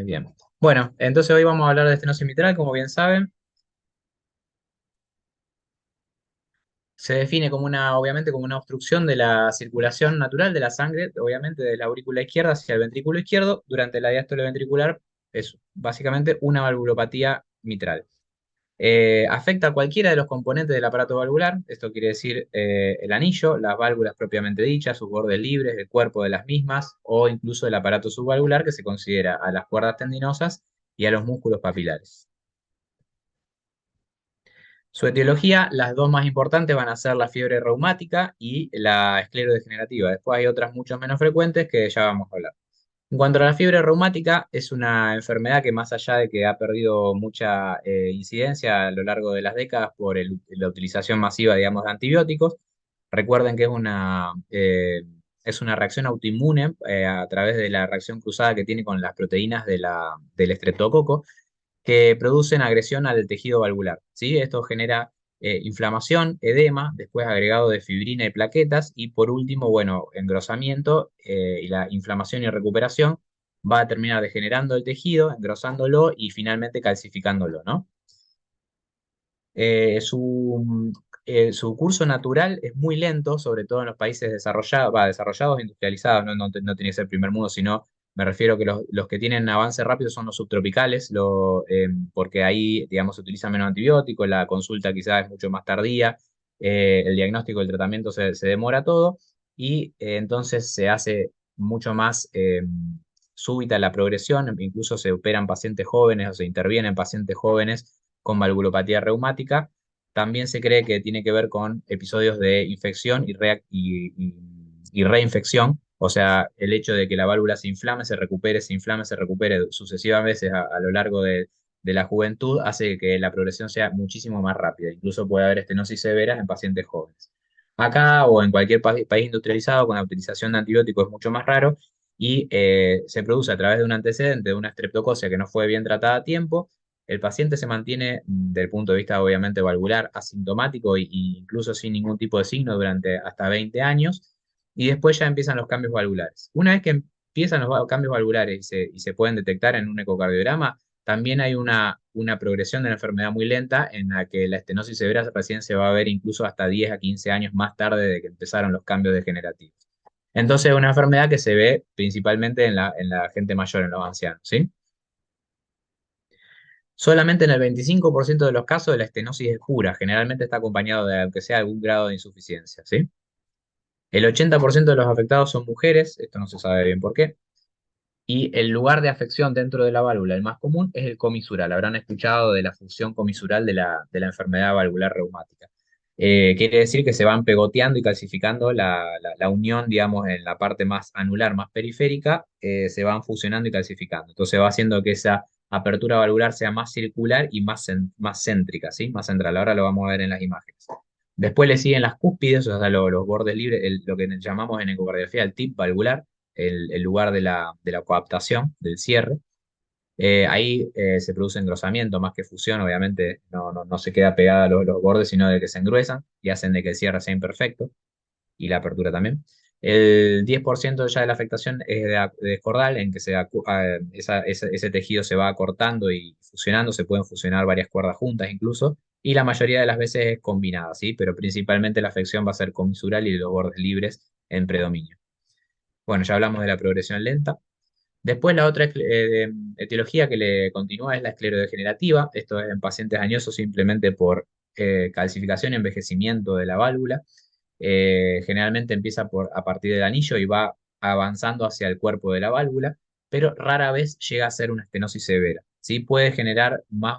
Bien. Bueno, entonces hoy vamos a hablar de estenosis mitral, como bien saben. Se define como obviamente, como una obstrucción de la circulación natural de la sangre, obviamente de la aurícula izquierda hacia el ventrículo izquierdo durante la diástole ventricular. Es básicamente una valvulopatía mitral. Afecta a cualquiera de los componentes del aparato valvular, esto quiere decir el anillo, las válvulas propiamente dichas, sus bordes libres, el cuerpo de las mismas o incluso el aparato subvalvular que se considera a las cuerdas tendinosas y a los músculos papilares. Su etiología, las dos más importantes van a ser la fiebre reumática y la esclerodegenerativa. Después hay otras mucho menos frecuentes que ya vamos a hablar. En cuanto a la fiebre reumática, es una enfermedad que más allá de que ha perdido mucha incidencia a lo largo de las décadas por la utilización masiva, digamos, de antibióticos, recuerden que es una reacción autoinmune a través de la reacción cruzada que tiene con las proteínas del estreptococo que producen agresión al tejido valvular, ¿sí? Esto genera inflamación, edema, después agregado de fibrina y plaquetas, y por último, bueno, engrosamiento y la inflamación y recuperación va a terminar degenerando el tejido, engrosándolo y finalmente calcificándolo, ¿no? Eh, su, su curso natural es muy lento, sobre todo en los países desarrollados, desarrollados e industrializados, no tiene que ser primer mundo, sino me refiero que los que tienen avance rápido son los subtropicales, porque ahí, digamos, se utiliza menos antibiótico, la consulta quizás es mucho más tardía, el diagnóstico, el tratamiento se demora todo, y entonces se hace mucho más súbita la progresión, incluso se operan pacientes jóvenes o se intervienen pacientes jóvenes con valvulopatía reumática. También se cree que tiene que ver con episodios de infección y reinfección, o sea, el hecho de que la válvula se inflame, se recupere sucesivas veces a lo largo de la juventud, hace que la progresión sea muchísimo más rápida. Incluso puede haber estenosis severas en pacientes jóvenes. Acá o en cualquier país industrializado con la utilización de antibióticos es mucho más raro y se produce a través de un antecedente de una estreptococia que no fue bien tratada a tiempo. El paciente se mantiene, desde el punto de vista obviamente valvular, asintomático y incluso sin ningún tipo de signo durante hasta 20 años, y después ya empiezan los cambios valvulares. Una vez que empiezan los cambios valvulares y se pueden detectar en un ecocardiograma, también hay una progresión de la enfermedad muy lenta en la que la estenosis severa recién se va a ver incluso hasta 10 a 15 años más tarde de que empezaron los cambios degenerativos. Entonces es una enfermedad que se ve principalmente en la gente mayor, en los ancianos, ¿sí? Solamente en el 25% de los casos la estenosis es pura, generalmente está acompañado de aunque sea algún grado de insuficiencia, ¿sí? El 80% de los afectados son mujeres, esto no se sabe bien por qué, y el lugar de afección dentro de la válvula, el más común, es el comisural. Habrán escuchado de la fusión comisural de la enfermedad valvular reumática. Quiere decir que se van pegoteando y calcificando la unión, digamos, en la parte más anular, más periférica, se van fusionando y calcificando. Entonces va haciendo que esa apertura valvular sea más circular y más céntrica, ¿sí? Más central. Ahora lo vamos a ver en las imágenes. Después le siguen las cúspides, o sea, los bordes libres, lo que llamamos en ecocardiografía el tip valvular, el lugar de la coaptación, del cierre. Ahí se produce engrosamiento más que fusión, obviamente no se queda pegada a los bordes, sino de que se engruesan y hacen de que el cierre sea imperfecto y la apertura también. El 10% ya de la afectación es de descordal, en que ese tejido se va acortando y fusionando, se pueden fusionar varias cuerdas juntas incluso, y la mayoría de las veces es combinada, ¿sí? Pero principalmente la afección va a ser comisural y los bordes libres en predominio. Bueno, ya hablamos de la progresión lenta. Después la otra etiología que le continúa es la esclerodegenerativa. Esto es en pacientes añosos simplemente por calcificación y envejecimiento de la válvula. Generalmente empieza a partir del anillo y va avanzando hacia el cuerpo de la válvula, pero rara vez llega a ser una estenosis severa. ¿Sí? Puede generar más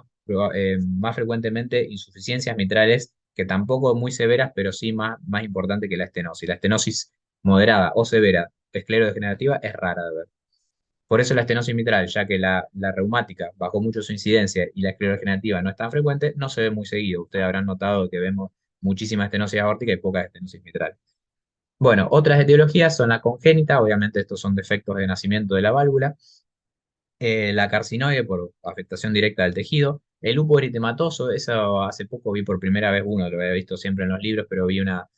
frecuentemente insuficiencias mitrales que tampoco muy severas, pero sí más importante que la estenosis. La estenosis moderada o severa esclerodegenerativa es rara de ver. Por eso la estenosis mitral, ya que la reumática bajó mucho su incidencia y la esclerodegenerativa no es tan frecuente, no se ve muy seguido. Ustedes habrán notado que vemos muchísima estenosis aórtica y poca estenosis mitral. Bueno, otras etiologías son la congénita, obviamente estos son defectos de nacimiento de la válvula, la carcinoide por afectación directa del tejido, el lupus eritematoso, eso hace poco vi por primera vez uno, lo había visto siempre en los libros, pero vi una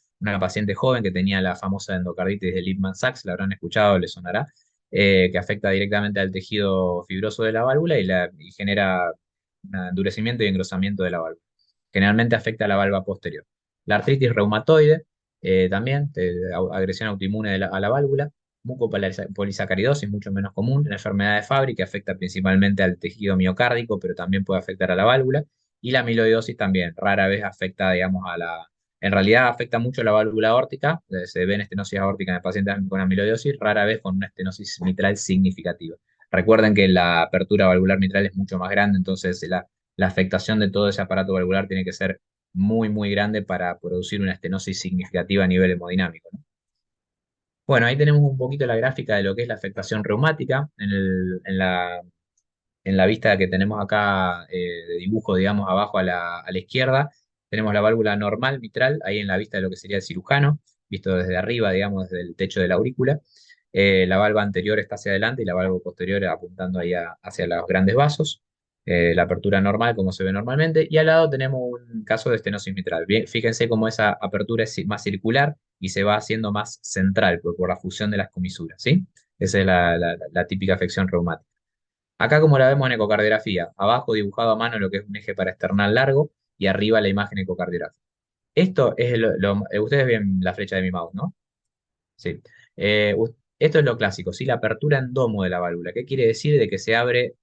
paciente joven que tenía la famosa endocarditis de Lippmann-Sachs, la habrán escuchado, le sonará. que afecta directamente al tejido fibroso de la válvula y genera un endurecimiento y engrosamiento de la válvula. Generalmente afecta a la válvula posterior. La artritis reumatoide, también, agresión autoinmune a la válvula. Mucopolisacaridosis, mucho menos común, una enfermedad de Fabry que afecta principalmente al tejido miocárdico, pero también puede afectar a la válvula. Y la amiloidosis también, rara vez afecta, digamos, en realidad afecta mucho la válvula aórtica, se ven estenosis aórtica en el paciente con amiloidosis, rara vez con una estenosis mitral significativa. Recuerden que la apertura valvular mitral es mucho más grande, entonces la afectación de todo ese aparato valvular tiene que ser muy, muy grande para producir una estenosis significativa a nivel hemodinámico, ¿no? Bueno, ahí tenemos un poquito la gráfica de lo que es la afectación reumática. En la vista que tenemos acá de dibujo, digamos, abajo a la izquierda, tenemos la válvula normal mitral, ahí en la vista de lo que sería el cirujano, visto desde arriba, digamos, desde el techo de la aurícula. La valva anterior está hacia adelante y la valva posterior apuntando ahí hacia los grandes vasos. La apertura normal, como se ve normalmente, y al lado tenemos un caso de estenosis mitral. Bien, fíjense cómo esa apertura es más circular y se va haciendo más central por la fusión de las comisuras, ¿sí? Esa es la típica afección reumática. Acá como la vemos en ecocardiografía, abajo dibujado a mano lo que es un eje paraesternal largo y arriba la imagen ecocardiográfica. Esto es ustedes ven la flecha de mi mouse, ¿no? Sí. Esto es lo clásico, ¿sí? La apertura en domo de la válvula. ¿Qué quiere decir? De que se abre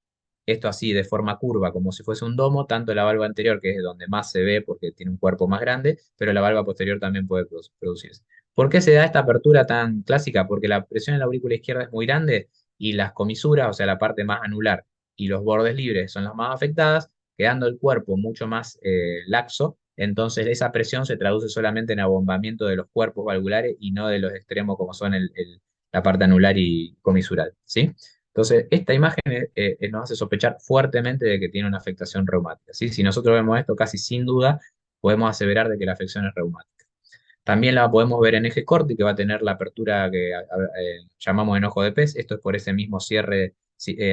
esto así de forma curva, como si fuese un domo, tanto la valva anterior, que es donde más se ve porque tiene un cuerpo más grande, pero la valva posterior también puede producirse. ¿Por qué se da esta apertura tan clásica? Porque la presión en la aurícula izquierda es muy grande y las comisuras, o sea, la parte más anular y los bordes libres son las más afectadas, quedando el cuerpo mucho más laxo. Entonces esa presión se traduce solamente en abombamiento de los cuerpos valvulares y no de los extremos como son la parte anular y comisural, ¿sí? Entonces, esta imagen nos hace sospechar fuertemente de que tiene una afectación reumática, ¿sí? Si nosotros vemos esto, casi sin duda podemos aseverar de que la afección es reumática. También la podemos ver en eje corto y que va a tener la apertura que llamamos enojo de pez. Esto es por ese mismo cierre,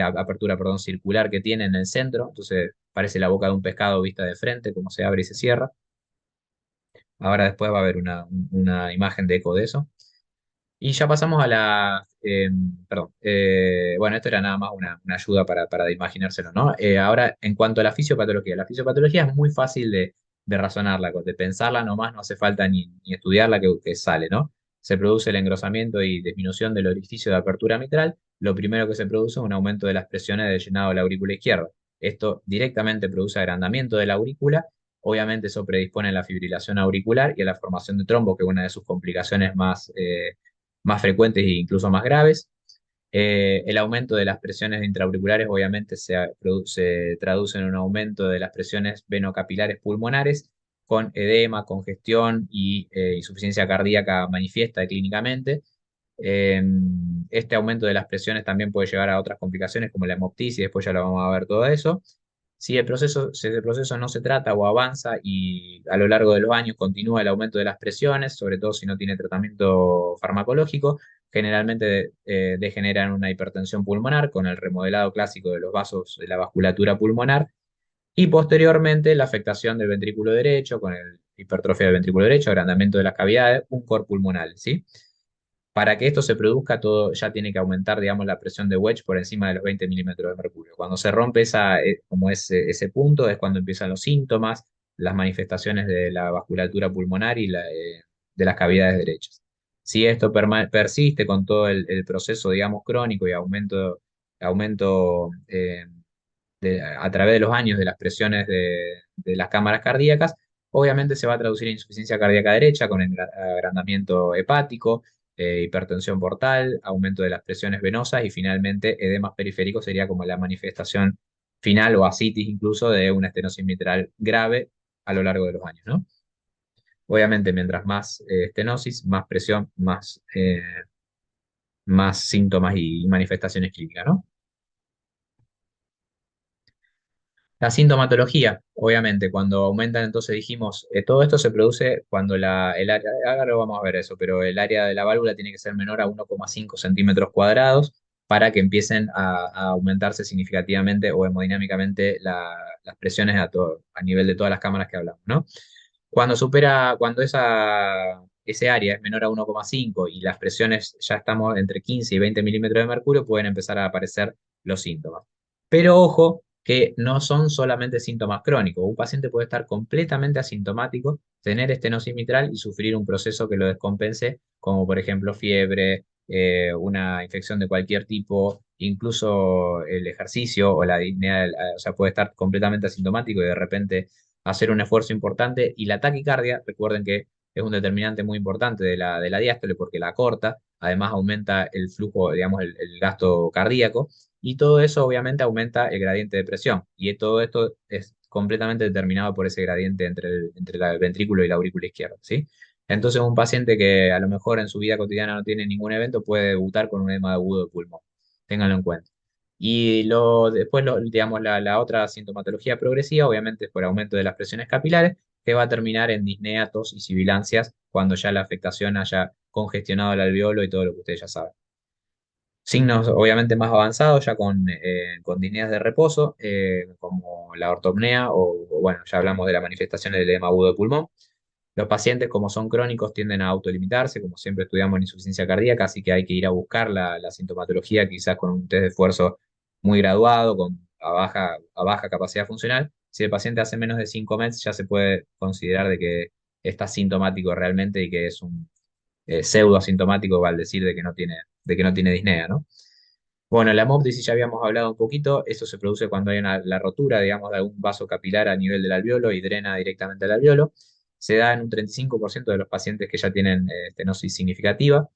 apertura, perdón, circular que tiene en el centro. Entonces parece la boca de un pescado vista de frente, como se abre y se cierra. Ahora después va a haber una imagen de eco de eso. Y ya pasamos a perdón, bueno, esto era nada más una ayuda para imaginárselo, ¿no? Ahora, en cuanto a la fisiopatología es muy fácil de razonarla, de pensarla nomás, no hace falta ni estudiarla que sale, ¿no? Se produce el engrosamiento y disminución del orificio de apertura mitral. Lo primero que se produce es un aumento de las presiones de llenado de la aurícula izquierda. Esto directamente produce agrandamiento de la aurícula. Obviamente eso predispone a la fibrilación auricular y a la formación de trombo, que es una de sus complicaciones más frecuentes e incluso más graves. El aumento de las presiones intraauriculares obviamente se traduce en un aumento de las presiones venocapilares pulmonares con edema, congestión y insuficiencia cardíaca manifiesta clínicamente. Eh, este aumento de las presiones también puede llevar a otras complicaciones como la hemoptisis, después ya lo vamos a ver todo eso. Si el proceso no se trata o avanza y a lo largo de los años continúa el aumento de las presiones, sobre todo si no tiene tratamiento farmacológico, generalmente degenera en una hipertensión pulmonar con el remodelado clásico de los vasos de la vasculatura pulmonar y posteriormente la afectación del ventrículo derecho con el hipertrofia del ventrículo derecho, agrandamiento de las cavidades, un cor pulmonar, ¿sí? Para que esto se produzca, todo ya tiene que aumentar, digamos, la presión de Wedge por encima de los 20 milímetros de mercurio. Cuando se rompe como ese punto, es cuando empiezan los síntomas, las manifestaciones de la vasculatura pulmonar y de las cavidades derechas. Si esto persiste con todo el proceso, digamos, crónico y aumento a través de los años de las presiones de las cámaras cardíacas, obviamente se va a traducir en insuficiencia cardíaca derecha con agrandamiento hepático, hipertensión portal, aumento de las presiones venosas y finalmente edemas periféricos sería como la manifestación final o ascitis incluso de una estenosis mitral grave a lo largo de los años, ¿no? Obviamente, mientras más estenosis, más presión, más síntomas y manifestaciones clínicas, ¿no? La sintomatología, obviamente, cuando aumentan, entonces dijimos, todo esto se produce cuando el área, ahora lo vamos a ver eso, pero el área de la válvula tiene que ser menor a 1,5 centímetros cuadrados para que empiecen a aumentarse significativamente o hemodinámicamente las presiones a nivel de todas las cámaras que hablamos, ¿no? Cuando ese área es menor a 1,5 y las presiones ya estamos entre 15 y 20 milímetros de mercurio, pueden empezar a aparecer los síntomas. Pero ojo que no son solamente síntomas crónicos. Un paciente puede estar completamente asintomático, tener estenosis mitral y sufrir un proceso que lo descompense, como por ejemplo fiebre, una infección de cualquier tipo, incluso el ejercicio o la disnea, o sea, puede estar completamente asintomático y de repente hacer un esfuerzo importante. Y la taquicardia, recuerden que es un determinante muy importante de la diástole porque la corta, además aumenta el flujo, digamos, el gasto cardíaco, y todo eso obviamente aumenta el gradiente de presión. Y todo esto es completamente determinado por ese gradiente entre el ventrículo y la aurícula izquierda, ¿sí? Entonces, un paciente que a lo mejor en su vida cotidiana no tiene ningún evento puede debutar con un edema agudo de pulmón. Ténganlo en cuenta. Y después, digamos, la otra sintomatología progresiva, obviamente, es por aumento de las presiones capilares, que va a terminar en disnea, tos y sibilancias cuando ya la afectación haya congestionado el alveolo y todo lo que ustedes ya saben. Signos obviamente más avanzados, ya con disneas de reposo, como la ortopnea o, bueno, ya hablamos de la manifestación del edema agudo de pulmón. Los pacientes, como son crónicos, tienden a autolimitarse, como siempre estudiamos en insuficiencia cardíaca, así que hay que ir a buscar la sintomatología quizás con un test de esfuerzo muy graduado, a baja capacidad funcional. Si el paciente hace menos de 5 meses, ya se puede considerar de que está sintomático realmente y que es un pseudo asintomático al decir de que no tiene disnea, ¿no? Bueno, la hemoptisis ya habíamos hablado un poquito, eso se produce cuando hay la rotura, digamos, de algún vaso capilar a nivel del alveolo y drena directamente al alveolo. Se da en un 35% de los pacientes que ya tienen estenosis significativa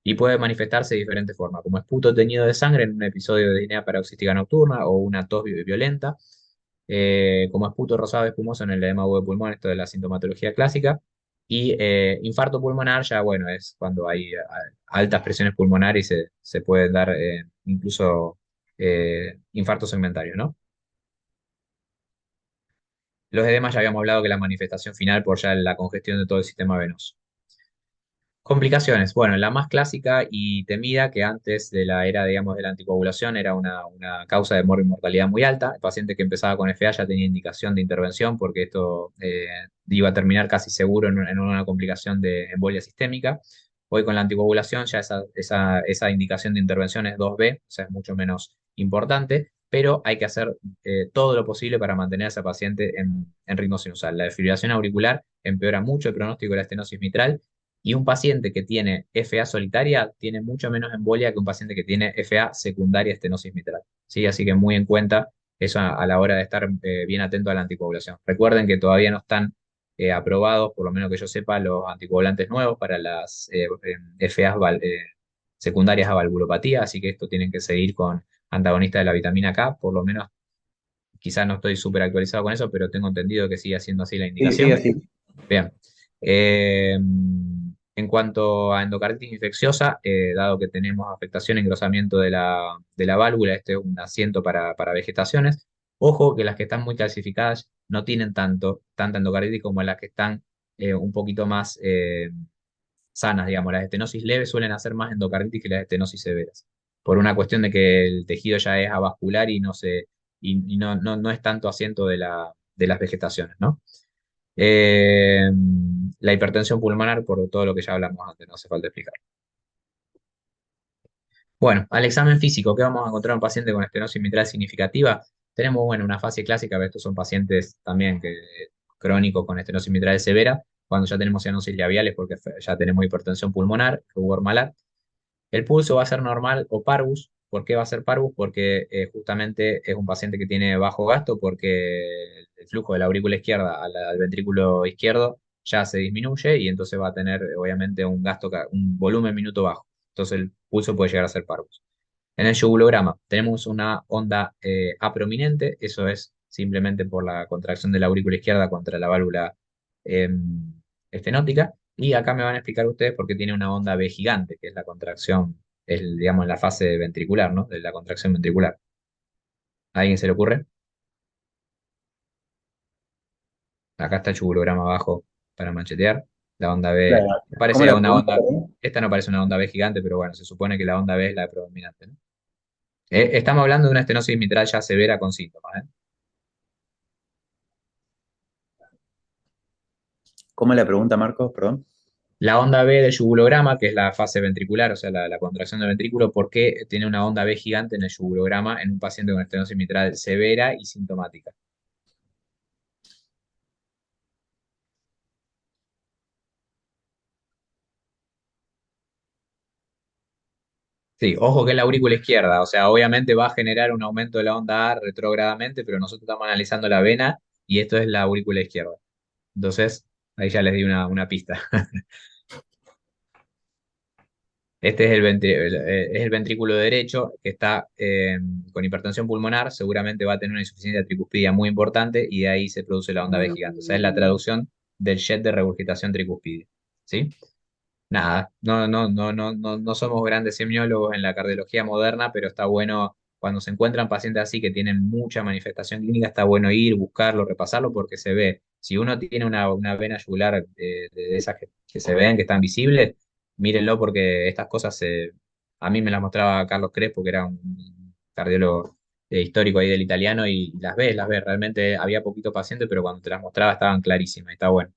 y puede manifestarse de diferentes formas, como esputo teñido de sangre en un episodio de disnea paroxística nocturna o una tos violenta, como esputo rosado espumoso en el edema agudo de pulmón, esto de la sintomatología clásica, y infarto pulmonar ya, bueno, es cuando hay altas presiones pulmonares y se pueden dar incluso infartos segmentarios, ¿no? Los edemas ya habíamos hablado que la manifestación final por ya la congestión de todo el sistema venoso. Complicaciones. Bueno, la más clásica y temida que antes de la era, digamos, de la anticoagulación era una causa de mortalidad muy alta. El paciente que empezaba con FA ya tenía indicación de intervención porque esto iba a terminar casi seguro en una complicación de embolia sistémica. Hoy con la anticoagulación ya esa indicación de intervención es 2B, o sea, es mucho menos importante, pero hay que hacer todo lo posible para mantener a ese paciente en ritmo sinusal. La desfibrilación auricular empeora mucho el pronóstico de la estenosis mitral y un paciente que tiene FA solitaria tiene mucho menos embolia que un paciente que tiene FA secundaria estenosis mitral. ¿Sí? Así que muy en cuenta eso a la hora de estar bien atento a la anticoagulación. Recuerden que todavía no están aprobados, por lo menos que yo sepa, los anticoagulantes nuevos para las FA secundarias a valvulopatía, así que esto tienen que seguir con antagonistas de la vitamina K, por lo menos quizás no estoy súper actualizado con eso, pero tengo entendido que sigue siendo así la Sí, sí, indicación. así. Bien. En cuanto a endocarditis infecciosa, dado que tenemos afectación y engrosamiento de la válvula, este es un asiento para vegetaciones. Ojo que las que están muy calcificadas no tienen tanta endocarditis como las que están un poquito más sanas, digamos. Las estenosis leves suelen hacer más endocarditis que las estenosis severas, por una cuestión de que el tejido ya es avascular y no es tanto asiento de las vegetaciones, ¿no? Eh, la hipertensión pulmonar, por todo lo que ya hablamos antes, no hace falta explicar. Bueno, al examen físico, ¿qué vamos a encontrar en un paciente con estenosis mitral significativa? Tenemos, bueno, una fase clásica, pero estos son pacientes también crónicos con estenosis mitral severa, cuando ya tenemos cianosis labiales porque ya tenemos hipertensión pulmonar, rubor malar. El pulso va a ser normal o parvus. ¿Por qué va a ser parvus? Porque justamente es un paciente que tiene bajo gasto porque el flujo de la aurícula izquierda al ventrículo izquierdo ya se disminuye y entonces va a tener obviamente un volumen minuto bajo. Entonces el pulso puede llegar a ser parvus. En el yugulograma tenemos una onda aprominente, eso es simplemente por la contracción de la aurícula izquierda contra la válvula estenótica. Y acá me van a explicar ustedes por qué tiene una onda B gigante, que es la contracción, digamos, la fase ventricular, ¿no? De la contracción ventricular. ¿A alguien se le ocurre? Acá está el yugulograma abajo para machetear. La onda B. Claro. ¿Cómo Parece la una pregunta, onda. perdón? Esta no parece una onda B gigante, pero bueno, se supone que la onda B es la predominante, ¿no? Estamos hablando de una estenosis mitral ya severa con síntomas, ¿eh? ¿Cómo la pregunta, Marcos? Perdón. La onda B del yugulograma, que es la fase ventricular, o sea, la contracción del ventrículo, ¿por qué tiene una onda B gigante en el yugulograma en un paciente con estenosis mitral severa y sintomática? Sí, ojo que es la aurícula izquierda, o sea, obviamente va a generar un aumento de la onda A retrógradamente, pero nosotros estamos analizando la vena y esto es la aurícula izquierda. Entonces, ahí ya les di una pista. Este es es el ventrículo derecho que está con hipertensión pulmonar, seguramente va a tener una insuficiencia tricuspidia muy importante y de ahí se produce la onda B gigante. O sea, es la traducción del jet de regurgitación tricuspidia. ¿Sí? Nada, no somos grandes semiólogos en la cardiología moderna, pero está bueno cuando se encuentran pacientes así que tienen mucha manifestación clínica, está bueno ir, buscarlo, repasarlo, porque se ve. Si uno tiene una vena yugular de esas que se ven, que están visibles, mírenlo porque estas cosas a mí me las mostraba Carlos Crespo, que era un cardiólogo histórico ahí del italiano, y las ves, realmente había poquito paciente, pero cuando te las mostraba estaban clarísimas, está bueno.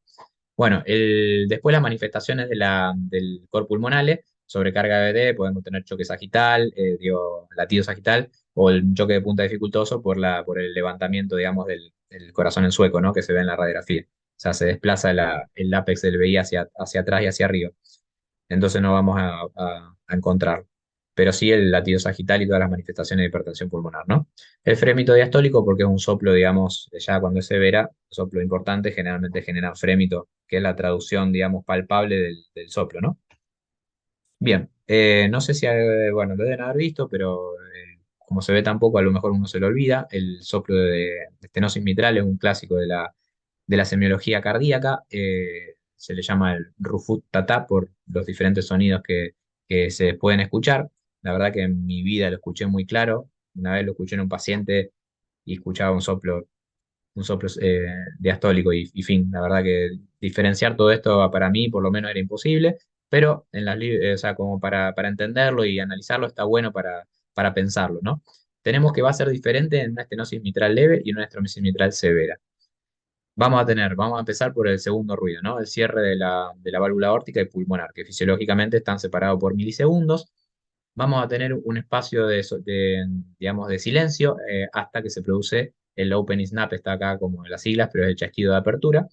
Bueno, después las manifestaciones del cor pulmonale, sobrecarga BD, podemos tener choque sagital, latido sagital, o el choque de punta dificultoso por el levantamiento, digamos, del corazón en sueco, ¿no? Que se ve en la radiografía. O sea, se desplaza el ápex del VI hacia atrás y hacia arriba. Entonces no vamos a encontrar. Pero sí el latido sagital y todas las manifestaciones de hipertensión pulmonar, ¿no? El frémito diastólico, porque es un soplo, digamos, ya cuando es severa, soplo importante, generalmente genera frémito, que es la traducción, digamos, palpable del soplo, ¿no? Bien, no sé si, bueno, lo deben haber visto, pero como se ve tampoco, a lo mejor uno se lo olvida. El soplo de estenosis mitral es un clásico de la semiología cardíaca. Se le llama el Rufut Tata por los diferentes sonidos que se pueden escuchar. La verdad que en mi vida lo escuché muy claro. Una vez lo escuché en un paciente y escuchaba un soplo diastólico y fin. La verdad que diferenciar todo esto para mí por lo menos era imposible, pero o sea, como para entenderlo y analizarlo está bueno para pensarlo, ¿no? Tenemos que va a ser diferente en una estenosis mitral leve y en una estenosis mitral severa. Vamos a empezar por el segundo ruido, ¿no? El cierre de la válvula aórtica y pulmonar, que fisiológicamente están separados por milisegundos. Vamos a tener un espacio digamos, de silencio hasta que se produce el open snap, está acá como en las siglas, pero es el chasquido de apertura.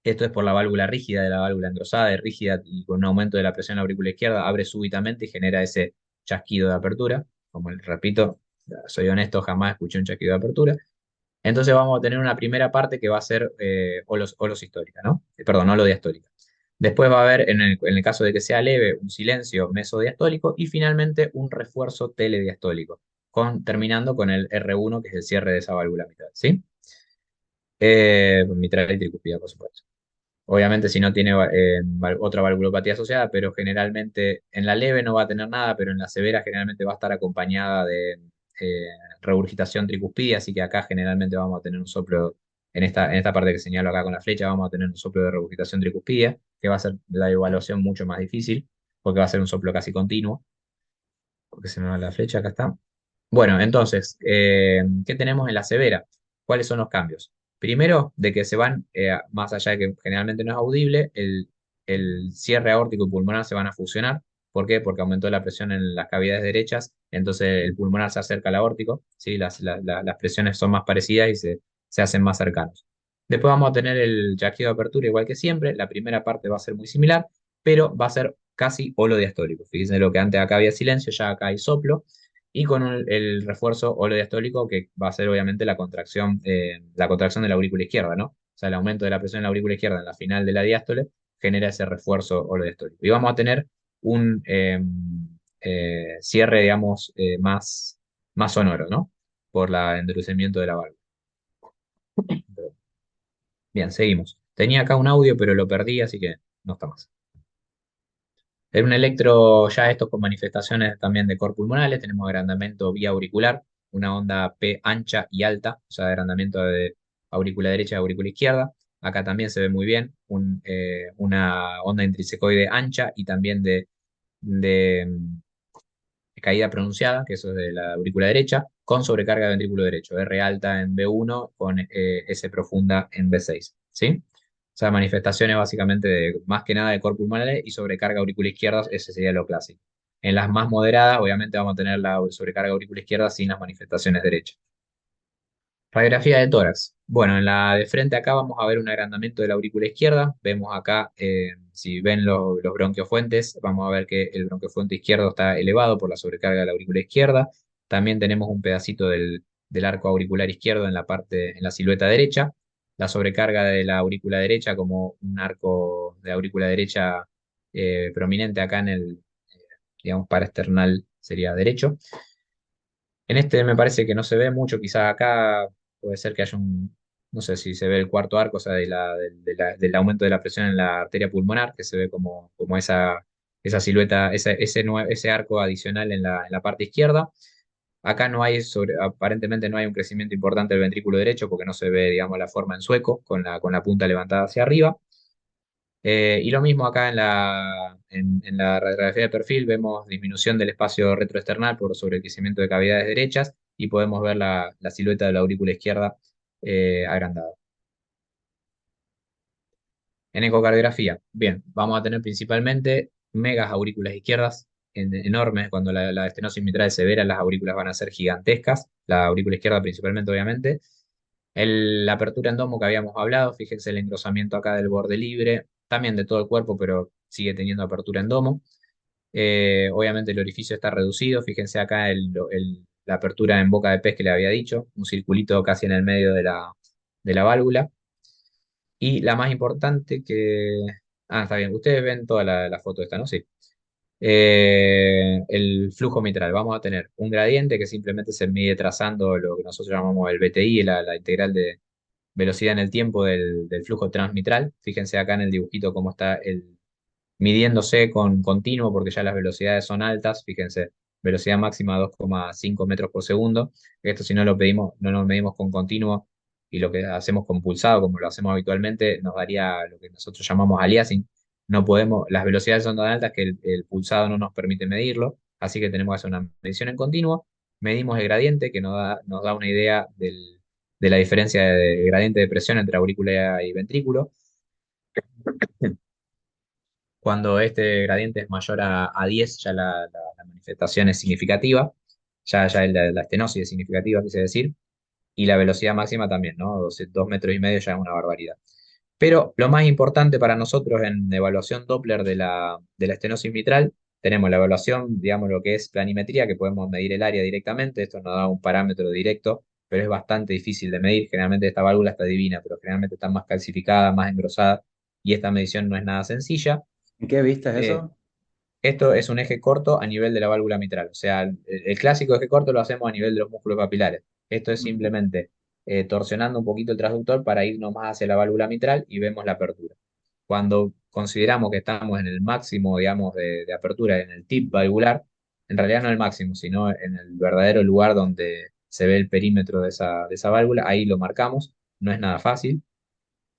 Esto es por la válvula rígida de la válvula engrosada, es rígida y con un aumento de la presión en la aurícula izquierda abre súbitamente y genera ese chasquido de apertura. Como repito, soy honesto, jamás escuché un chasquido de apertura. Entonces vamos a tener una primera parte que va a ser olos histórica, ¿no? Perdón, holodiastólica. Después va a haber, en el caso de que sea leve, un silencio mesodiastólico y finalmente un refuerzo telediastólico, terminando con el R1, que es el cierre de esa válvula mitral, ¿sí? Mitral y tricúspida, por supuesto. Obviamente si no tiene otra valvulopatía asociada, pero generalmente en la leve no va a tener nada, pero en la severa generalmente va a estar acompañada de regurgitación tricuspidia, así que acá generalmente vamos a tener un soplo, en esta parte que señalo acá con la flecha, vamos a tener un soplo de regurgitación tricuspidia, que va a ser la evaluación mucho más difícil, porque va a ser un soplo casi continuo, porque se me va la flecha, acá está. Bueno, entonces, ¿qué tenemos en la severa? ¿Cuáles son los cambios? Primero, de que se van, más allá de que generalmente no es audible, el cierre aórtico y pulmonar se van a fusionar. ¿Por qué? Porque aumentó la presión en las cavidades derechas, entonces el pulmonar se acerca al aórtico, ¿sí? Las presiones son más parecidas y se hacen más cercanos. Después vamos a tener el chasquido de apertura igual que siempre. La primera parte va a ser muy similar, pero va a ser casi holodiastólico. Fíjense lo que antes acá había silencio, ya acá hay soplo y con el refuerzo holodiastólico que va a ser obviamente la contracción de la aurícula izquierda, ¿no? O sea, el aumento de la presión en la aurícula izquierda en la final de la diástole genera ese refuerzo holodiastólico. Y vamos a tener un cierre, digamos, más sonoro, ¿no? Por el endurecimiento de la válvula. Bien, seguimos. Tenía acá un audio, pero lo perdí, así que no está más. En un electro, ya estos con manifestaciones también de cor pulmonales, tenemos agrandamiento vía auricular, una onda P ancha y alta, o sea, agrandamiento de aurícula derecha y aurícula izquierda. Acá también se ve muy bien una onda intrinsecoide ancha y también de caída pronunciada, que eso es de la aurícula derecha, con sobrecarga de ventrículo derecho, R alta en B1 con S profunda en B6, ¿sí? sea, manifestaciones básicamente más que nada de core pulmonar y sobrecarga auricular izquierda, ese sería lo clásico. En las más moderadas, obviamente vamos a tener la sobrecarga auricular izquierda sin las manifestaciones derechas. Radiografía de tórax. Bueno, en la de frente acá vamos a ver un agrandamiento de la aurícula izquierda. Vemos acá, si ven los bronquiofuentes, vamos a ver que el bronquiofuente izquierdo está elevado por la sobrecarga de la aurícula izquierda. También tenemos un pedacito del arco auricular izquierdo en la parte, en la silueta derecha. La sobrecarga de la aurícula derecha como un arco de aurícula derecha prominente acá en el, digamos, paraesternal sería derecho. En este me parece que no se ve mucho, quizá acá puede ser que haya no sé si se ve el cuarto arco, o sea, del aumento de la presión en la arteria pulmonar, que se ve como esa silueta, ese arco adicional en la parte izquierda. Acá no hay, aparentemente no hay un crecimiento importante del ventrículo derecho porque no se ve, digamos, la forma en sueco, con la punta levantada hacia arriba. Y lo mismo acá en la radiografía de perfil, vemos disminución del espacio retroesternal por sobrecrecimiento de cavidades derechas y podemos ver la silueta de la aurícula izquierda agrandada. En ecocardiografía, bien, vamos a tener principalmente megas aurículas izquierdas enormes. Cuando la estenosis mitral es severa, las aurículas van a ser gigantescas, la aurícula izquierda principalmente, obviamente. La apertura endomo que habíamos hablado, fíjense el engrosamiento acá del borde libre, también de todo el cuerpo, pero sigue teniendo apertura endomo. Obviamente el orificio está reducido, fíjense acá la apertura en boca de pez que le había dicho, un circulito casi en el medio de la válvula. Y la más importante que... Ah, está bien, ustedes ven toda la foto esta, ¿no? Sí. El flujo mitral. Vamos a tener un gradiente que simplemente se mide trazando lo que nosotros llamamos el BTI, la integral de velocidad en el tiempo del flujo transmitral. Fíjense acá en el dibujito cómo está midiéndose con continuo, porque ya las velocidades son altas. Fíjense, velocidad máxima 2,5 metros por segundo. Esto si no lo pedimos, no lo medimos con continuo y lo que hacemos con pulsado, como lo hacemos habitualmente, nos daría lo que nosotros llamamos aliasing. No podemos, las velocidades son tan altas que el pulsado no nos permite medirlo, así que tenemos que hacer una medición en continuo. Medimos el gradiente, que nos da una idea de la diferencia de gradiente de presión entre aurícula y ventrículo. Cuando este gradiente es mayor a 10, ya la manifestación es significativa, ya la estenosis es significativa, quise decir, y la velocidad máxima también, ¿no? 2,5 metros ya es una barbaridad. Pero lo más importante para nosotros en evaluación Doppler de la estenosis mitral, tenemos la evaluación, digamos, lo que es planimetría, que podemos medir el área directamente, esto nos da un parámetro directo, pero es bastante difícil de medir. Generalmente esta válvula está divina, pero generalmente está más calcificada, más engrosada, y esta medición no es nada sencilla. ¿En qué viste Eh, eso? Esto es un eje corto a nivel de la válvula mitral. O sea, el clásico eje corto lo hacemos a nivel de los músculos papilares. Esto es Ujú. simplemente torsionando un poquito el transductor para irnos más hacia la válvula mitral y vemos la apertura. Cuando consideramos que estamos en el máximo, digamos, de apertura, en el tip valvular, en realidad no el máximo, sino en el verdadero lugar donde se ve el perímetro de esa válvula, ahí lo marcamos. No es nada fácil.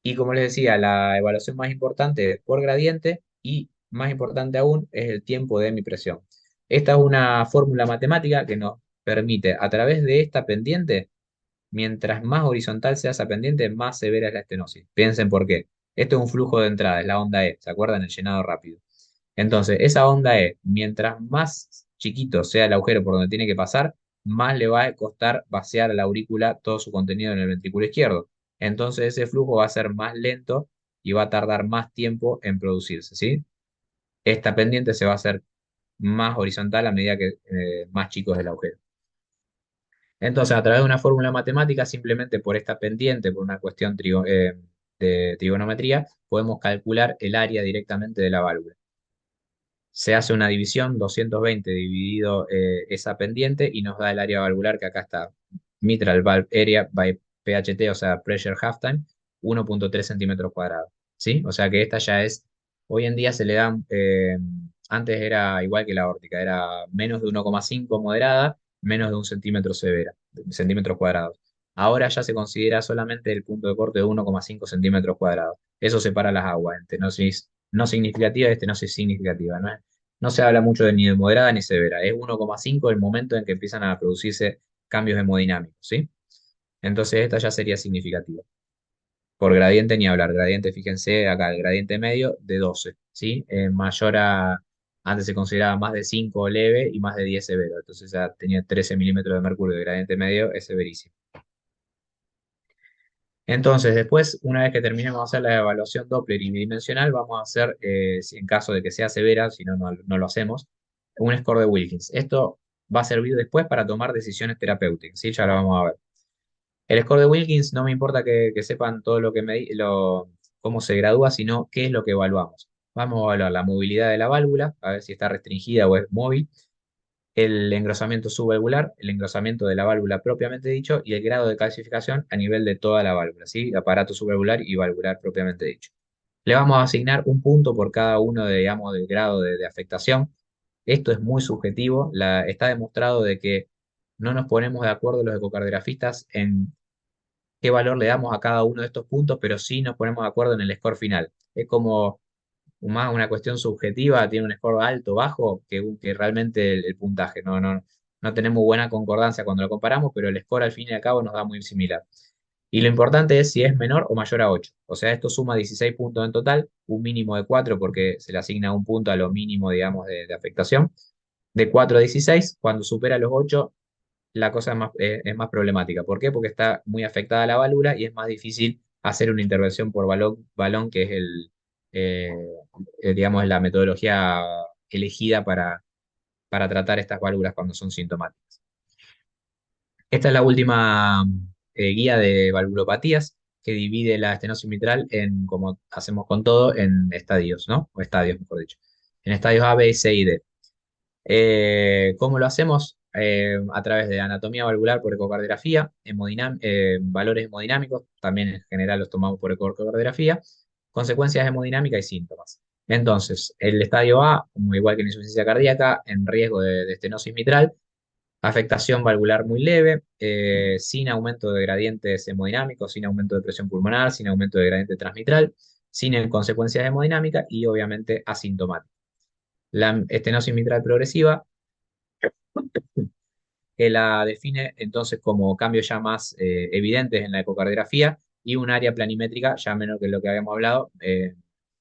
Y como les decía, la evaluación más importante es por gradiente y más importante aún es el tiempo de mi presión. Esta es una fórmula matemática que nos permite, a través de esta pendiente, mientras más horizontal sea esa pendiente, más severa es la estenosis. Piensen por qué. Esto es un flujo de entrada, es la onda E, ¿se acuerdan? El llenado rápido. Entonces, esa onda E, mientras más chiquito sea el agujero por donde tiene que pasar, más le va a costar vaciar a la aurícula todo su contenido en el ventrículo izquierdo. Entonces, ese flujo va a ser más lento y va a tardar más tiempo en producirse, ¿sí? Esta pendiente se va a hacer más horizontal a medida que más chico es el agujero. Entonces, a través de una fórmula matemática, simplemente por esta pendiente, por una cuestión de trigonometría, podemos calcular el área directamente de la válvula. Se hace una división, 220 dividido esa pendiente y nos da el área valvular que acá está, mitral valve area by PHT, o sea, pressure half time, 1,3 centímetros cuadrados. ¿Sí? O sea que esta ya es, hoy en día se le dan, antes era igual que la aórtica, era menos de 1,5 moderada, menos de 1 centímetro severa, centímetros cuadrados. Ahora ya se considera solamente el punto de corte de 1,5 centímetros cuadrados. Eso separa las aguas, estenosis no significativa y estenosis significativa. No se habla mucho de ni de moderada ni severa. Es 1,5 el momento en que empiezan a producirse cambios hemodinámicos, ¿sí? Entonces esta ya sería significativa. Por gradiente ni hablar. Gradiente, fíjense, acá el gradiente medio de 12, ¿sí? Mayor a, antes se consideraba más de 5 leve y más de 10 severo. Entonces ya tenía 13 milímetros de mercurio de gradiente medio, es severísimo. Entonces, después, una vez que terminemos de hacer la evaluación Doppler y bidimensional, vamos a hacer, si en caso de que sea severa, si no, no lo hacemos, un score de Wilkins. Esto va a servir después para tomar decisiones terapéuticas, ¿sí? Ya lo vamos a ver. El score de Wilkins no me importa que sepan todo lo que cómo se gradúa, sino qué es lo que evaluamos. Vamos a evaluar la movilidad de la válvula, a ver si está restringida o es móvil, el engrosamiento subvalvular, el engrosamiento de la válvula propiamente dicho y el grado de calcificación a nivel de toda la válvula, ¿sí? Aparato subvalvular y valvular propiamente dicho. Le vamos a asignar un punto por cada uno de, digamos, del grado de afectación. Esto es muy subjetivo. Está demostrado de que no nos ponemos de acuerdo los ecocardiografistas en qué valor le damos a cada uno de estos puntos, pero sí nos ponemos de acuerdo en el score final. Es como más una cuestión subjetiva, tiene un score alto, bajo, que realmente el puntaje. No tenemos buena concordancia cuando lo comparamos, pero el score al fin y al cabo nos da muy similar. Y lo importante es si es menor o mayor a 8. O sea, esto suma 16 puntos en total, un mínimo de 4 porque se le asigna un punto a lo mínimo, digamos, de afectación. De 4 a 16, cuando supera los 8 la cosa es más problemática. ¿Por qué? Porque está muy afectada la válvula y es más difícil hacer una intervención por balón, que es eh, digamos, la metodología elegida para tratar estas válvulas cuando son sintomáticas. Esta es la última guía de valvulopatías que divide la estenosis mitral en, como hacemos con todo, en estadios, ¿no? O estadios, mejor dicho. En estadios A, B, C y D. ¿Cómo lo hacemos? A través de anatomía valvular por ecocardiografía, valores hemodinámicos, también en general los tomamos por ecocardiografía, consecuencias hemodinámicas y síntomas. Entonces, el estadio A, como igual que la insuficiencia cardíaca, en riesgo de estenosis mitral, afectación valvular muy leve, sin aumento de gradientes hemodinámicos, sin aumento de presión pulmonar, sin aumento de gradiente transmitral, sin consecuencias hemodinámicas y obviamente asintomática. La estenosis mitral progresiva que la define entonces como cambios ya más evidentes en la ecocardiografía y un área planimétrica ya menor que lo que habíamos hablado.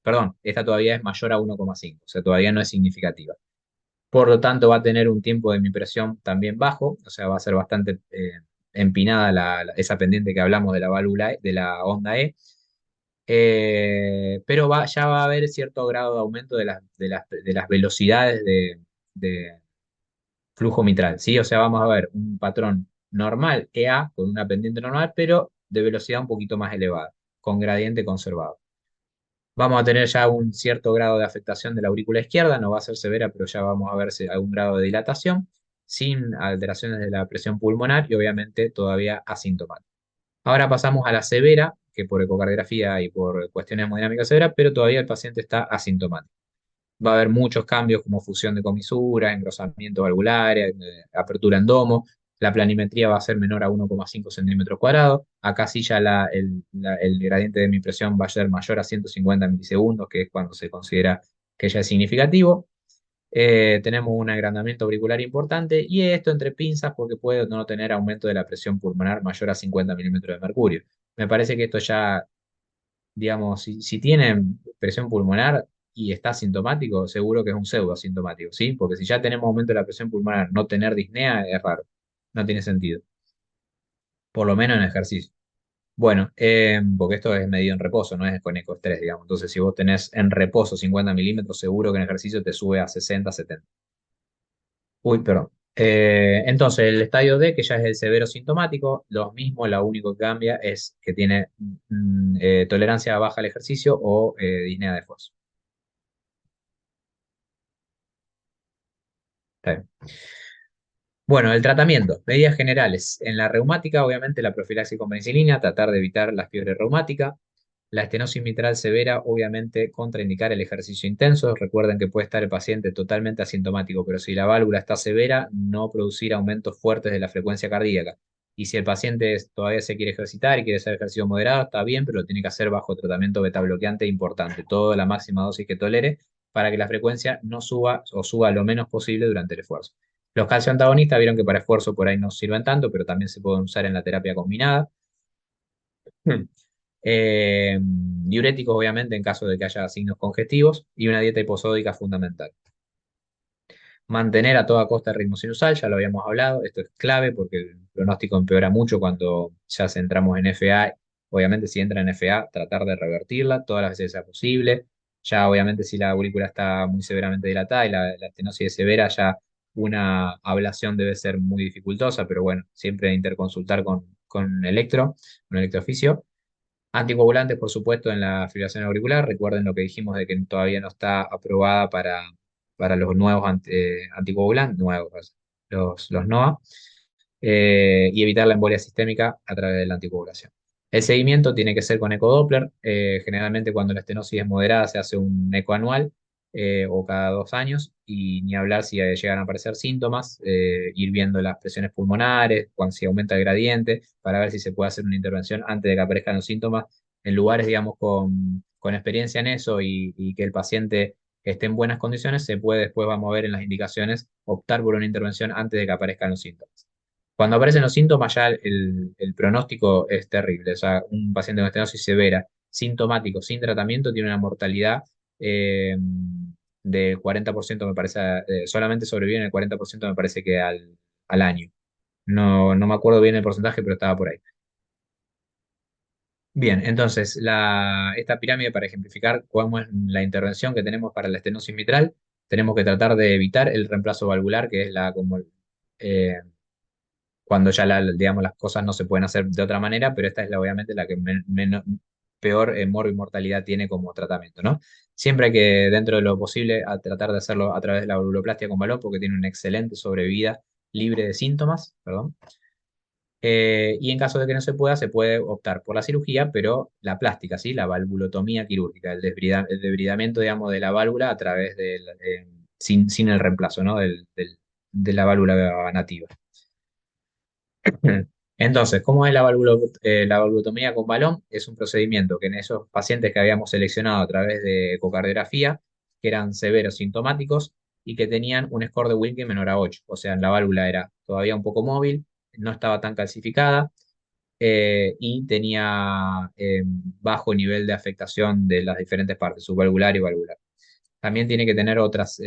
Perdón, esta todavía es mayor a 1,5, o sea, todavía no es significativa. Por lo tanto, va a tener un tiempo de impresión también bajo, o sea, va a ser bastante empinada esa pendiente que hablamos de la válvula, de la onda E. Pero ya va a haber cierto grado de aumento de las velocidades de flujo mitral, ¿sí? O sea, vamos a ver un patrón normal, EA, con una pendiente normal, pero de velocidad un poquito más elevada, con gradiente conservado. Vamos a tener ya un cierto grado de afectación de la aurícula izquierda, no va a ser severa, pero ya vamos a ver algún grado de dilatación, sin alteraciones de la presión pulmonar y obviamente todavía asintomática. Ahora pasamos a la severa, que por ecocardiografía y por cuestiones hemodinámicas severa, pero todavía el paciente está asintomático. Va a haber muchos cambios como fusión de comisuras, engrosamiento valvular, apertura en domo. La planimetría va a ser menor a 1,5 centímetros cuadrados. Acá sí ya el gradiente de mi presión va a ser mayor a 150 milisegundos, que es cuando se considera que ya es significativo. Tenemos un agrandamiento auricular importante y esto entre pinzas porque puede no tener aumento de la presión pulmonar mayor a 50 milímetros de mercurio. Me parece que esto ya digamos, si tienen presión pulmonar y está asintomático, seguro que es un pseudo asintomático, ¿sí? Porque si ya tenemos aumento de la presión pulmonar, no tener disnea es raro, no tiene sentido, por lo menos en ejercicio. Bueno, porque esto es medido en reposo, no es con ecoestrés, digamos. Entonces, si vos tenés en reposo 50 milímetros, seguro que en ejercicio te sube a 60, 70. Uy, perdón. Entonces, el estadio D, que ya es el severo sintomático, lo mismo, lo único que cambia es que tiene tolerancia baja al ejercicio o disnea de esfuerzo. Está bien. Bueno, el tratamiento, medidas generales. En la reumática, obviamente, la profilaxis con penicilina, tratar de evitar la fiebre reumática. La estenosis mitral severa, obviamente, contraindicar el ejercicio intenso. Recuerden que puede estar el paciente totalmente asintomático, pero si la válvula está severa, no producir aumentos fuertes de la frecuencia cardíaca. Y si el paciente todavía se quiere ejercitar y quiere hacer ejercicio moderado, está bien, pero lo tiene que hacer bajo tratamiento beta bloqueante importante, todo la máxima dosis que tolere, para que la frecuencia no suba o suba lo menos posible durante el esfuerzo. Los calcio antagonistas vieron que para esfuerzo por ahí no sirven tanto, pero también se pueden usar en la terapia combinada. Diuréticos, obviamente, en caso de que haya signos congestivos, y una dieta hiposódica fundamental. Mantener a toda costa el ritmo sinusal, ya lo habíamos hablado, esto es clave porque el pronóstico empeora mucho cuando ya entramos en FA. Obviamente, si entra en FA, tratar de revertirla todas las veces que sea posible. Ya, obviamente, si la aurícula está muy severamente dilatada y la estenosis es severa, ya una ablación debe ser muy dificultosa, pero bueno, siempre interconsultar con un electrofisio. Anticoagulantes, por supuesto, en la fibrilación auricular. Recuerden lo que dijimos de que todavía no está aprobada para los nuevos anticoagulantes, nuevos, los NOA, y evitar la embolia sistémica a través de la anticoagulación. El seguimiento tiene que ser con ecodoppler. Generalmente cuando la estenosis es moderada se hace un eco anual o cada 2 años, y ni hablar si llegan a aparecer síntomas, ir viendo las presiones pulmonares, cuando si aumenta el gradiente, para ver si se puede hacer una intervención antes de que aparezcan los síntomas. En lugares, digamos, con experiencia en eso y que el paciente esté en buenas condiciones, se puede después, vamos a ver en las indicaciones, optar por una intervención antes de que aparezcan los síntomas. Cuando aparecen los síntomas, ya el pronóstico es terrible. O sea, un paciente con estenosis severa, sintomático, sin tratamiento, tiene una mortalidad eh, del 40%, me parece, solamente sobreviven el 40%, me parece que al año. No, no me acuerdo bien el porcentaje, pero estaba por ahí. Bien, entonces, esta pirámide, para ejemplificar cómo es la intervención que tenemos para la estenosis mitral, tenemos que tratar de evitar el reemplazo valvular, que es eh, cuando ya digamos, las cosas no se pueden hacer de otra manera, pero esta es obviamente la que peor morbo y mortalidad tiene como tratamiento, ¿no? Siempre hay que, dentro de lo posible, tratar de hacerlo a través de la valvuloplastia con balón, porque tiene una excelente sobrevida libre de síntomas, perdón. Y en caso de que no se pueda, se puede optar por la cirugía, pero la plástica, ¿sí? La valvulotomía quirúrgica, el debridamiento, digamos, de la válvula a través sin el reemplazo, ¿no? De la válvula nativa. Entonces, ¿cómo es la valvulotomía con balón? Es un procedimiento que en esos pacientes que habíamos seleccionado a través de ecocardiografía, que eran severos sintomáticos y que tenían un score de Wilkie menor a 8, o sea, la válvula era todavía un poco móvil, no estaba tan calcificada, y tenía bajo nivel de afectación de las diferentes partes, subvalvular y valvular. También tiene que tener otras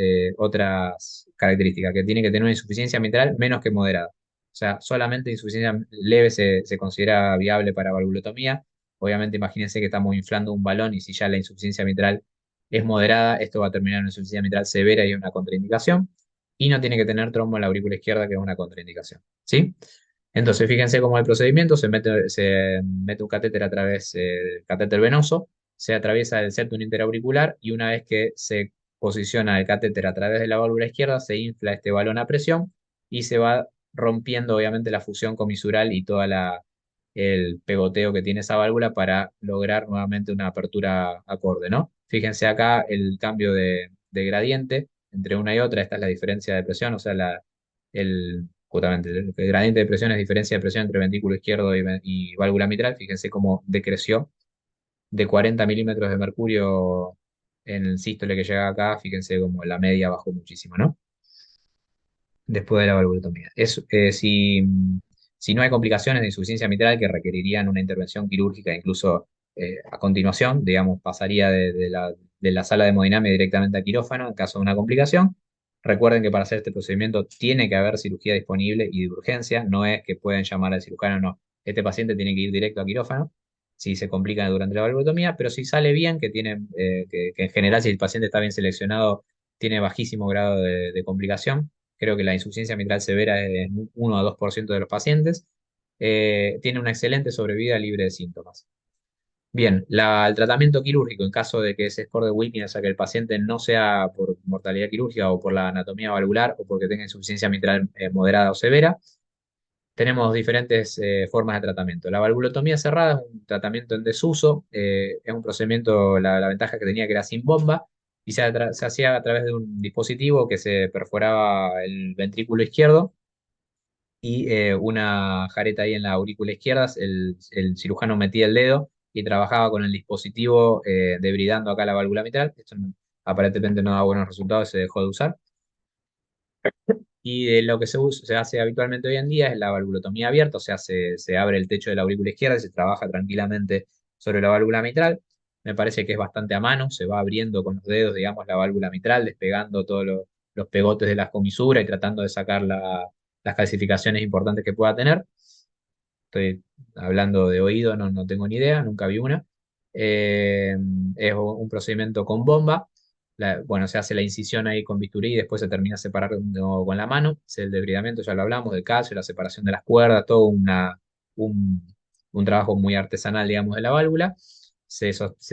características, que tiene que tener una insuficiencia mitral menos que moderada. O sea, solamente insuficiencia leve se considera viable para valvulotomía. Obviamente, imagínense que estamos inflando un balón y si ya la insuficiencia mitral es moderada, esto va a terminar en una insuficiencia mitral severa y una contraindicación. Y no tiene que tener trombo en la aurícula izquierda, que es una contraindicación. ¿Sí? Entonces, fíjense cómo el procedimiento: se mete un catéter a través del catéter venoso, se atraviesa el septum interauricular y una vez que se posiciona el catéter a través de la válvula izquierda, se infla este balón a presión y se va rompiendo, obviamente, la fusión comisural y todo el pegoteo que tiene esa válvula para lograr nuevamente una apertura acorde, ¿no? Fíjense acá el cambio de gradiente entre una y otra. Esta es la diferencia de presión, o sea, justamente, el gradiente de presión es diferencia de presión entre ventrículo izquierdo y válvula mitral. Fíjense cómo decreció de 40 milímetros de mercurio en el sístole que llega acá. Fíjense cómo la media bajó muchísimo, ¿no? Después de la valvulotomía. Si no hay complicaciones de insuficiencia mitral que requerirían una intervención quirúrgica, incluso a continuación, digamos, pasaría de la sala de hemodinamia directamente a quirófano en caso de una complicación. Recuerden que para hacer este procedimiento tiene que haber cirugía disponible y de urgencia, no es que pueden llamar al cirujano, no. Este paciente tiene que ir directo a quirófano si se complica durante la valvulotomía, pero si sale bien, que en general, si el paciente está bien seleccionado, tiene bajísimo grado de complicación. Creo que la insuficiencia mitral severa es en 1 a 2% de los pacientes. Tiene una excelente sobrevida libre de síntomas. Bien, el tratamiento quirúrgico en caso de que ese score de Wilkin, o sea, que el paciente no sea por mortalidad quirúrgica o por la anatomía valvular o porque tenga insuficiencia mitral moderada o severa, tenemos diferentes formas de tratamiento. La valvulotomía cerrada es un tratamiento en desuso, es un procedimiento, la ventaja que tenía, que era sin bomba y se hacía a través de un dispositivo que se perforaba el ventrículo izquierdo y una jareta ahí en la aurícula izquierda. El cirujano metía el dedo y trabajaba con el dispositivo debridando acá la válvula mitral. Esto aparentemente no da buenos resultados, se dejó de usar. Y de lo que se hace habitualmente hoy en día es la valvulotomía abierta, o sea, se abre el techo de la aurícula izquierda y se trabaja tranquilamente sobre la válvula mitral. Me parece que es bastante a mano, se va abriendo con los dedos, digamos, la válvula mitral, despegando todos los pegotes de las comisuras y tratando de sacar las calcificaciones importantes que pueda tener. Estoy hablando de oído, no tengo ni idea, nunca vi una. Eh, es un procedimiento con bomba. Bueno, se hace la incisión ahí con bisturí y después se termina separando con la mano. Es el debridamiento, ya lo hablamos, del calcio, la separación de las cuerdas, todo un, un trabajo muy artesanal, digamos, de la válvula.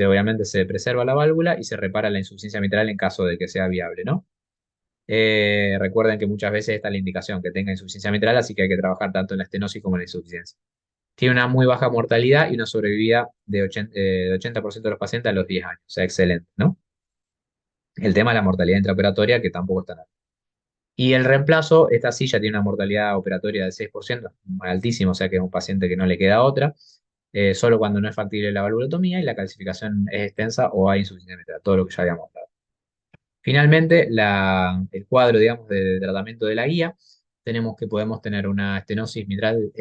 Obviamente se preserva la válvula y se repara la insuficiencia mitral en caso de que sea viable, ¿no? Recuerden que muchas veces está la indicación que tenga insuficiencia mitral, así que hay que trabajar tanto en la estenosis como en la insuficiencia. Tiene una muy baja mortalidad y una sobrevida de 80% de los pacientes a los 10 años. O sea, excelente, ¿no? El tema es la mortalidad intraoperatoria, que tampoco está nada. Y el reemplazo, esta sí ya tiene una mortalidad operatoria del 6%, altísimo, o sea que es un paciente que no le queda otra, solo cuando no es factible la valvulotomía y la calcificación es extensa o hay insuficiencia mitral, todo lo que ya habíamos hablado. Finalmente, el cuadro, digamos, de tratamiento de la guía, tenemos que podemos tener una estenosis mitral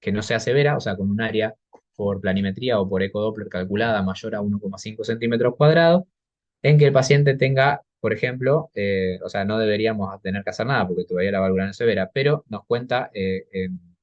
que no sea severa, o sea, con un área por planimetría o por ecodoppler calculada mayor a 1,5 centímetros cuadrados, en que el paciente tenga, por ejemplo, o sea, no deberíamos tener que hacer nada porque todavía la válvula no es severa, pero nos cuenta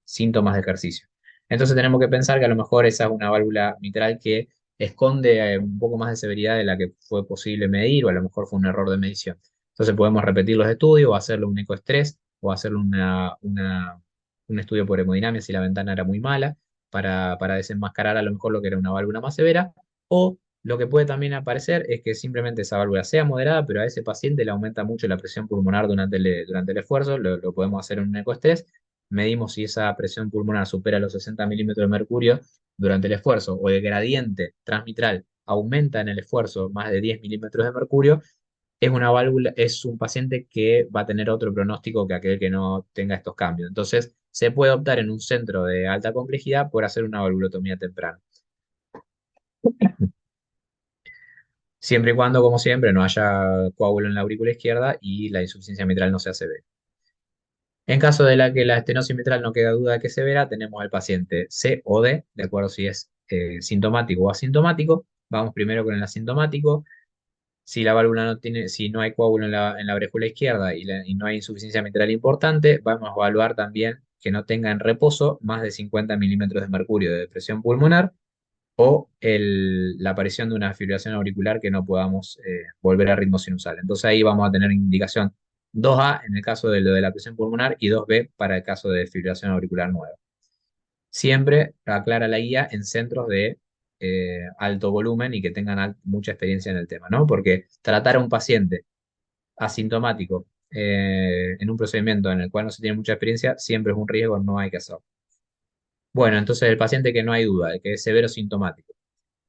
síntomas de ejercicio. Entonces tenemos que pensar que a lo mejor esa es una válvula mitral que esconde un poco más de severidad de la que fue posible medir o a lo mejor fue un error de medición. Entonces podemos repetir los estudios o hacerle un ecoestrés o hacerle un estudio por hemodinamia si la ventana era muy mala para desenmascarar a lo mejor lo que era una válvula más severa. O lo que puede también aparecer es que simplemente esa válvula sea moderada, pero a ese paciente le aumenta mucho la presión pulmonar durante el esfuerzo. Lo podemos hacer en un ecoestrés. Medimos si esa presión pulmonar supera los 60 milímetros de mercurio durante el esfuerzo o el gradiente transmitral aumenta en el esfuerzo más de 10 milímetros de mercurio. Es una válvula, es un paciente que va a tener otro pronóstico que aquel que no tenga estos cambios. Entonces, se puede optar en un centro de alta complejidad por hacer una valvulotomía temprana. Siempre y cuando, como siempre, no haya coágulo en la aurícula izquierda y la insuficiencia mitral no sea severa. En caso de la que la estenosis mitral no queda duda de que es severa, tenemos al paciente C o D, de acuerdo si es sintomático o asintomático. Vamos primero con el asintomático. Si la válvula no tiene, si no hay coágulo en la aurícula izquierda y no hay insuficiencia mitral importante, vamos a evaluar también que no tenga en reposo más de 50 milímetros de mercurio de presión pulmonar o la aparición de una fibrilación auricular que no podamos volver a ritmo sinusal. Entonces ahí vamos a tener indicación 2A en el caso de lo de la presión pulmonar y 2B para el caso de fibrilación auricular nueva. Siempre aclara la guía en centros de alto volumen y que tengan mucha experiencia en el tema, ¿no? Porque tratar a un paciente asintomático en un procedimiento en el cual no se tiene mucha experiencia siempre es un riesgo, no hay que hacerlo. Bueno, entonces el paciente que no hay duda de que es severo sintomático.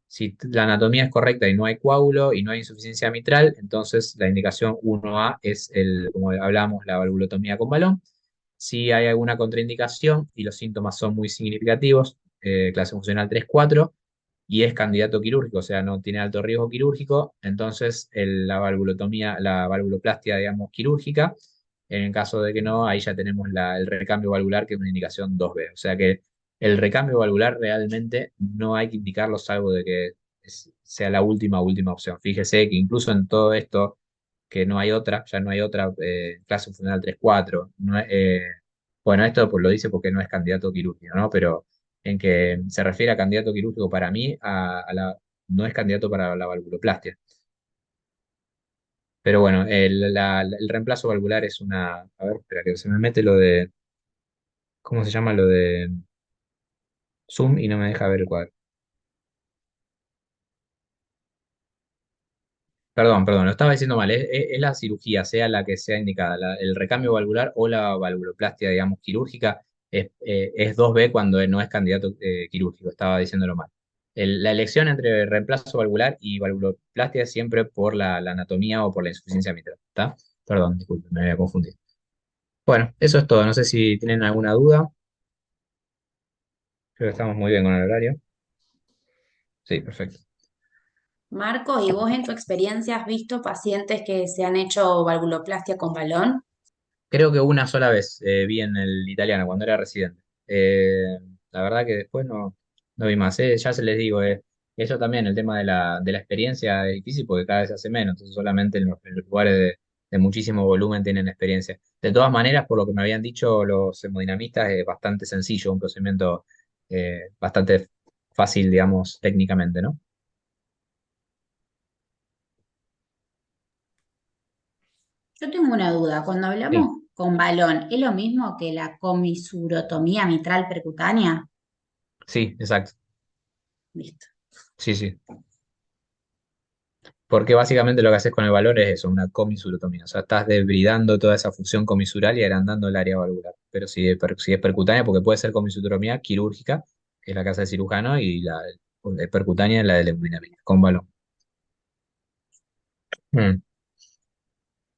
Si la anatomía es correcta y no hay coágulo y no hay insuficiencia mitral, entonces la indicación 1A es como hablamos, la valvulotomía con balón. Si hay alguna contraindicación y los síntomas son muy significativos, clase funcional 3-4, y es candidato quirúrgico, o sea, no tiene alto riesgo quirúrgico, entonces la valvulotomía, la valvuloplastia, digamos, quirúrgica. En el caso de que no, ahí ya tenemos el recambio valvular, que es una indicación 2B. O sea que el recambio valvular realmente no hay que indicarlo salvo de que sea la última opción. Fíjese que incluso en todo esto, que no hay otra, ya no hay otra clase funcional 3-4. Bueno, esto pues lo dice porque no es candidato quirúrgico, ¿no? Pero en que se refiere a candidato quirúrgico para mí, no es candidato para la valvuloplastia. Pero bueno, el reemplazo valvular es una. A ver, espera, que se me mete lo de. ¿Cómo se llama lo de Zoom y no me deja ver el cuadro? Perdón, lo estaba diciendo mal. Es la cirugía, sea la que sea indicada. El recambio valvular o la valvuloplastia, digamos, quirúrgica, es 2B cuando no es candidato quirúrgico. Estaba diciéndolo mal. La elección entre reemplazo valvular y valvuloplastia es siempre por la anatomía o por la insuficiencia mitral. ¿Está? Perdón, disculpen, me había confundido. Bueno, eso es todo. No sé si tienen alguna duda. Creo que estamos muy bien con el horario. Sí, perfecto. Marco, ¿y vos en tu experiencia has visto pacientes que se han hecho valvuloplastia con balón? Creo que una sola vez vi en el italiano cuando era residente. La verdad que después no. no vi más, ya se les digo, eso también, el tema de la experiencia es difícil porque cada vez se hace menos, entonces solamente en los lugares de muchísimo volumen tienen experiencia. De todas maneras, por lo que me habían dicho los hemodinamistas, es bastante sencillo, un procedimiento bastante fácil, digamos, técnicamente, ¿no? Yo tengo una duda. Cuando Sí, hablamos con balón, ¿es lo mismo que la comisurotomía mitral percutánea? sí, exacto. Listo. Sí, sí. Porque básicamente lo que haces con el valor es eso, una comisurotomía. O sea, estás debridando toda esa función comisural y agrandando el área valvular. Pero si es percutánea, porque puede ser comisurotomía quirúrgica, que es la casa del cirujano, y la percutánea es la de la hemodinamia, con balón. Mm.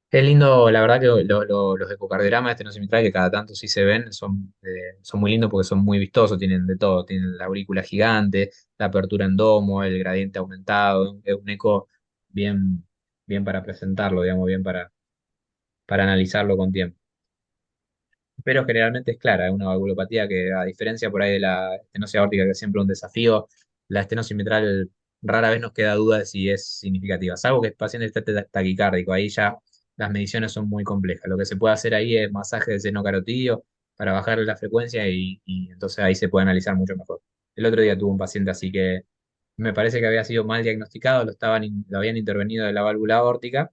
Es lindo, la verdad que los ecocardiogramas de estenosis mitral, que cada tanto sí se ven, son muy lindos porque son muy vistosos, tienen de todo, tienen la aurícula gigante, la apertura en domo, el gradiente aumentado, es un eco bien, bien para presentarlo, digamos, bien para analizarlo con tiempo. Pero generalmente es clara, es una valvulopatía que, a diferencia por ahí de la estenosis aórtica, que es siempre un desafío, la estenosis mitral rara vez nos queda duda de si es significativa, salvo que el paciente esté taquicárdico, ahí ya las mediciones son muy complejas. Lo que se puede hacer ahí es masaje de seno carotidio para bajarle la frecuencia y entonces ahí se puede analizar mucho mejor. El otro día tuve un paciente así que me parece que había sido mal diagnosticado, lo habían intervenido de la válvula aórtica.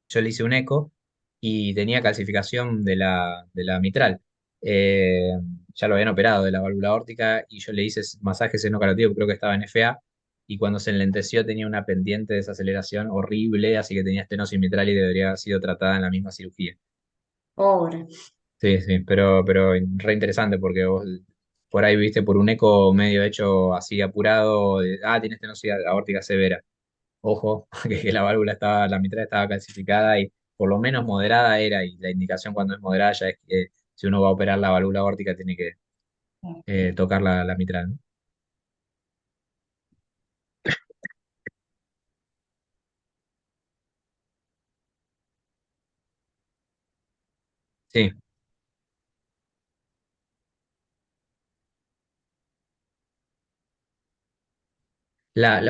Yo le hice un eco y tenía calcificación de la mitral. Eh, ya lo habían operado de la válvula aórtica y yo le hice masaje seno-carotídeo, creo que estaba en FA, y cuando se enlenteció tenía una pendiente de desaceleración horrible, así que tenía estenosis mitral y debería haber sido tratada en la misma cirugía. Pobre. Sí, sí, pero re interesante porque vos por ahí viste por un eco medio hecho así apurado, tiene estenosis aórtica severa. Ojo, que la válvula estaba, la mitral estaba calcificada y por lo menos moderada era, y la indicación cuando es moderada ya es que si uno va a operar la válvula aórtica tiene que tocar la mitral, ¿no? Sí.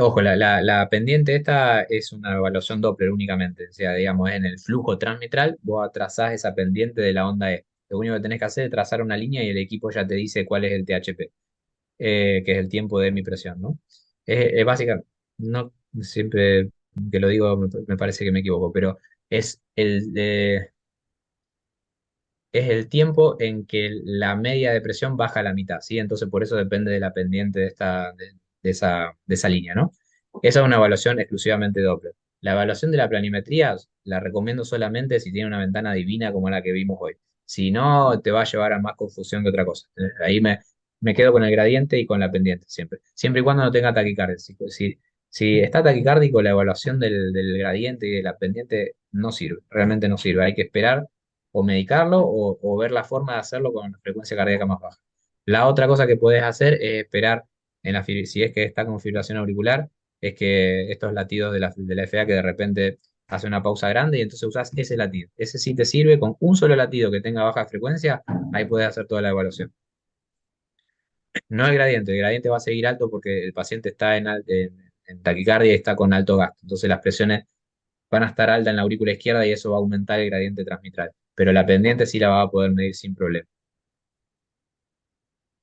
Ojo, la pendiente esta es una evaluación Doppler únicamente, o sea, digamos, en el flujo transmitral vos trazás esa pendiente de la onda E. Lo único que tenés que hacer es trazar una línea y el equipo ya te dice cuál es el THP, que es el tiempo de mi presión, ¿no? Es básica, no siempre que lo digo me parece que me equivoco, pero es es el tiempo en que la media de presión baja a la mitad, ¿sí? Entonces por eso depende de la pendiente de esa línea, ¿no? Esa es una evaluación exclusivamente Doppler. La evaluación de la planimetría la recomiendo solamente si tiene una ventana divina como la que vimos hoy. Si no, te va a llevar a más confusión que otra cosa. Ahí me quedo con el gradiente y con la pendiente siempre. Siempre y cuando no tenga taquicardia. Si está taquicárdico, la evaluación del gradiente y de la pendiente no sirve, realmente no sirve. Hay que esperar o medicarlo o ver la forma de hacerlo con frecuencia cardíaca más baja. La otra cosa que puedes hacer es esperar, si es que está con fibrilación auricular, es que estos latidos de la FA que de repente hace una pausa grande y entonces usas ese latido. Ese sí te sirve con un solo latido que tenga baja frecuencia, ahí puedes hacer toda la evaluación. No el gradiente va a seguir alto porque el paciente está en taquicardia y está con alto gasto. Entonces las presiones van a estar altas en la aurícula izquierda y eso va a aumentar el gradiente transmitral. Pero la pendiente sí la va a poder medir sin problema.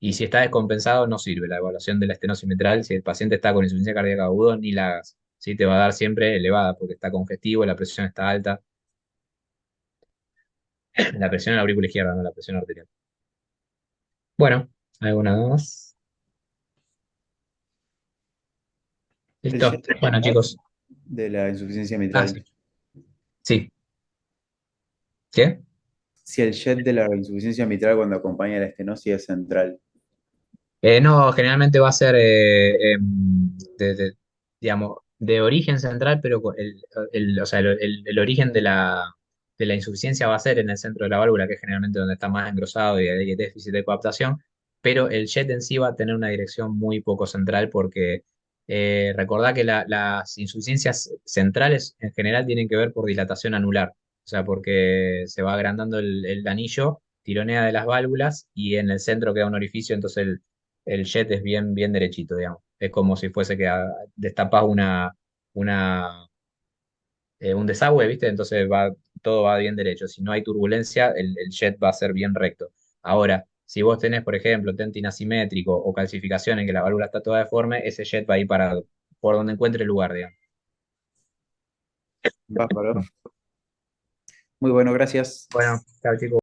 Y si está descompensado, no sirve la evaluación de la estenosis mitral. Si el paciente está con insuficiencia cardíaca aguda, ni la hagas. Sí, te va a dar siempre elevada porque está congestivo, la presión está alta. La presión en la aurícula izquierda, no la presión arterial. Bueno, ¿alguna más? El Listo. jet Bueno, chicos. de la insuficiencia Ah, mitral. sí. Sí. ¿Qué? Si el jet de la insuficiencia mitral cuando acompaña la estenosis es central. No, generalmente va a ser, digamos, de origen central, pero o sea, el origen de la insuficiencia va a ser en el centro de la válvula, que es generalmente donde está más engrosado y hay déficit de coaptación, pero el jet en sí va a tener una dirección muy poco central porque recordá que las insuficiencias centrales en general tienen que ver por dilatación anular, o sea, porque se va agrandando el anillo, tironea de las válvulas y en el centro queda un orificio, entonces el jet es bien, bien derechito, digamos. Es como si fuese que destapas una, un desagüe, ¿viste? Entonces todo va bien derecho. Si no hay turbulencia, el jet va a ser bien recto. Ahora, si vos tenés, por ejemplo, tentin asimétrico o calcificación en que la válvula está toda deforme, ese jet va a ir parado, por donde encuentre lugar, digamos. Bárbaro. Muy bueno, gracias. Bueno, chao chicos.